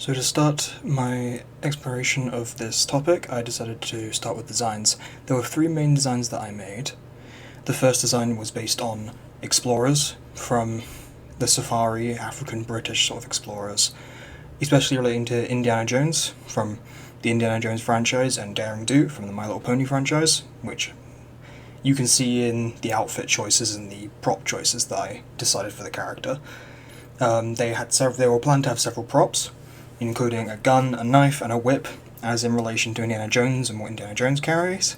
So to start my exploration of this topic, I decided to start with designs. There were three main designs that I made. The first design was based on explorers from the safari, African, British sort of explorers, especially relating to Indiana Jones from the Indiana Jones franchise and Daring Do from the My Little Pony franchise, which you can see in the outfit choices and the prop choices that I decided for the character. They were planned to have several props, including a gun, a knife, and a whip, as in relation to Indiana Jones and what Indiana Jones carries.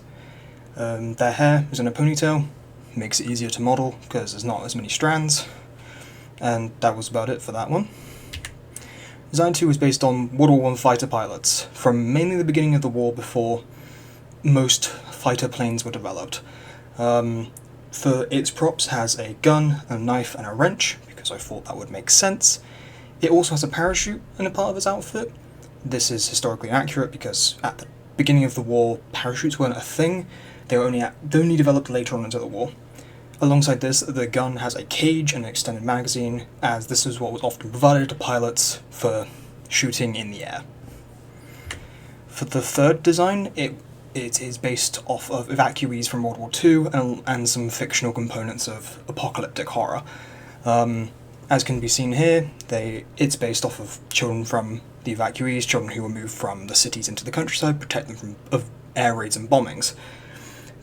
Their hair is in a ponytail, makes it easier to model because there's not as many strands, and that was about it for that one. Design 2 was based on World War I fighter pilots, from mainly the beginning of the war before most fighter planes were developed. For its props has a gun, a knife, and a wrench, because I thought that would make sense. It also has a parachute in a part of its outfit. This is historically accurate because at the beginning of the war, parachutes weren't a thing. They were only developed later on into the war. Alongside this, the gun has a cage and an extended magazine, as this is what was often provided to pilots for shooting in the air. For the third design, it is based off of evacuees from World War II and some fictional components of apocalyptic horror. As can be seen here, it's based off of children from the evacuees, children who were moved from the cities into the countryside, protect them from air raids and bombings.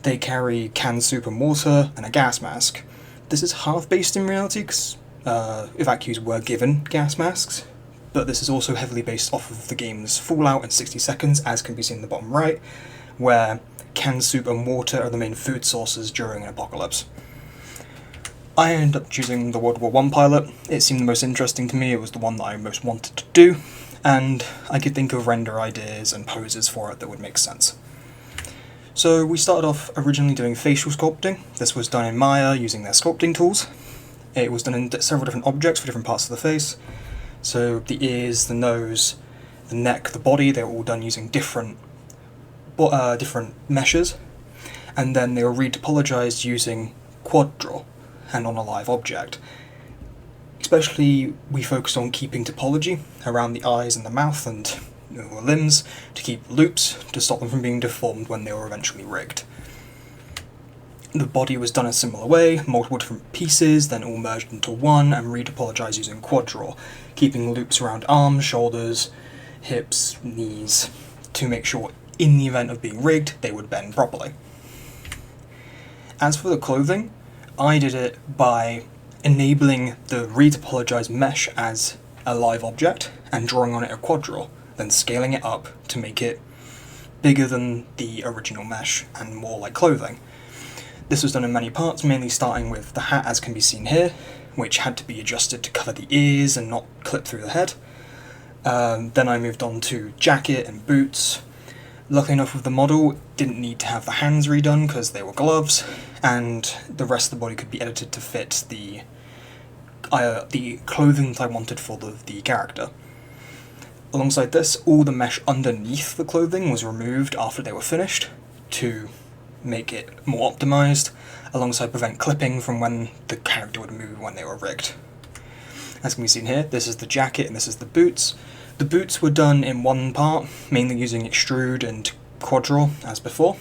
They carry canned soup and water and a gas mask. This is half based in reality because evacuees were given gas masks, but this is also heavily based off of the game's Fallout in 60 Seconds, as can be seen in the bottom right, where canned soup and water are the main food sources during an apocalypse. I ended up choosing the World War I pilot. It seemed the most interesting to me, it was the one that I most wanted to do, and I could think of render ideas and poses for it that would make sense. So we started off originally doing facial sculpting. This was done in Maya using their sculpting tools. It was done in several different objects for different parts of the face. So the ears, the nose, the neck, the body, they were all done using different meshes, and then they were retopologized using quad draw and on a live object. Especially, we focused on keeping topology around the eyes and the mouth and the limbs to keep loops to stop them from being deformed when they were eventually rigged. The body was done a similar way, multiple different pieces, then all merged into one and retopologized using quad draw, keeping loops around arms, shoulders, hips, knees, to make sure in the event of being rigged, they would bend properly. As for the clothing, I did it by enabling the retopologized mesh as a live object and drawing on it a quad draw, then scaling it up to make it bigger than the original mesh and more like clothing. This was done in many parts, mainly starting with the hat, as can be seen here, which had to be adjusted to cover the ears and not clip through the head. Then I moved on to jacket and boots. Luckily enough with the model, didn't need to have the hands redone because they were gloves, and the rest of the body could be edited to fit the clothing that I wanted for the character. Alongside this, all the mesh underneath the clothing was removed after they were finished to make it more optimized, alongside prevent clipping from when the character would move when they were rigged. As can be seen here, this is the jacket and this is the boots. The boots were done in one part, mainly using extrude and quad draw, as before.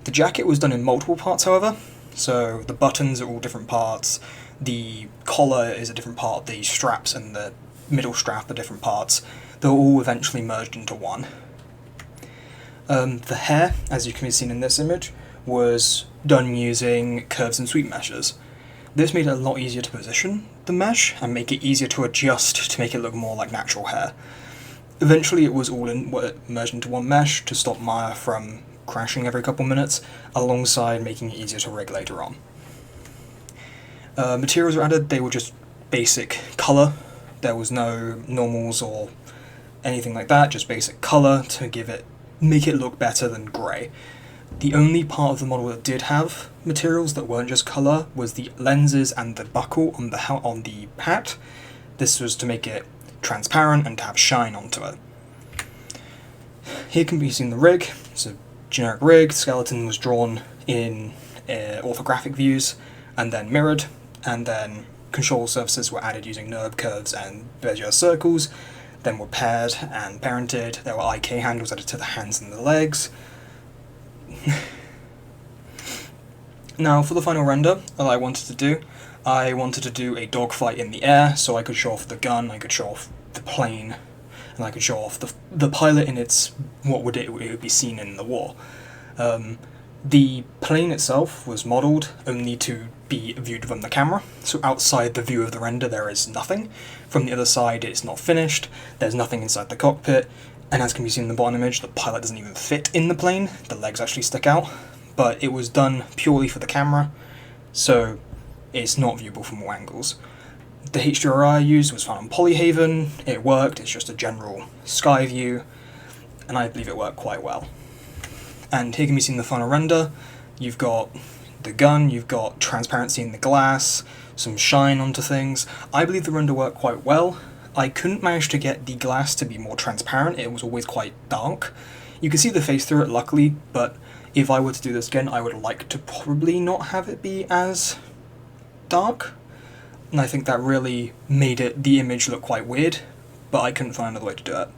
The jacket was done in multiple parts, however, so the buttons are all different parts, the collar is a different part, the straps and the middle strap are different parts. They're all eventually merged into one. The hair, as you can be seen in this image, was done using curves and sweep meshes. This made it a lot easier to position the mesh and make it easier to adjust to make it look more like natural hair. Eventually it was all merged into one mesh to stop Maya from crashing every couple minutes, alongside making it easier to rig later on. Materials were added, they were just basic colour. There was no normals or anything like that, just basic colour to make it look better than grey. The only part of the model that did have materials that weren't just colour was the lenses and the buckle on the hat. This was to make it transparent and to have shine onto it. Here can be seen the rig. It's a generic rig. The skeleton was drawn in orthographic views and then mirrored, and then control surfaces were added using NURB curves and Bezier circles. then were paired and parented. There were IK handles added to the hands and the legs. Now, for the final render that I wanted to do a dogfight in the air, so I could show off the gun, I could show off the plane, and I could show off the pilot in its it would be seen in the war. The plane itself was modelled only to be viewed from the camera, so outside the view of the render there is nothing. From the other side it's not finished, there's nothing inside the cockpit, and as can be seen in the bottom image, the pilot doesn't even fit in the plane, the legs actually stick out. But it was done purely for the camera, so it's not viewable from all angles. The HDRI I used was found on Polyhaven, it worked, it's just a general sky view, and I believe it worked quite well. And here can be seen the final render. You've got the gun, you've got transparency in the glass, some shine onto things. I believe the render worked quite well. I couldn't manage to get the glass to be more transparent, it was always quite dark. You can see the face through it luckily, but if I were to do this again, I would like to probably not have it be as dark. And I think that really made the image look quite weird, but I couldn't find another way to do it.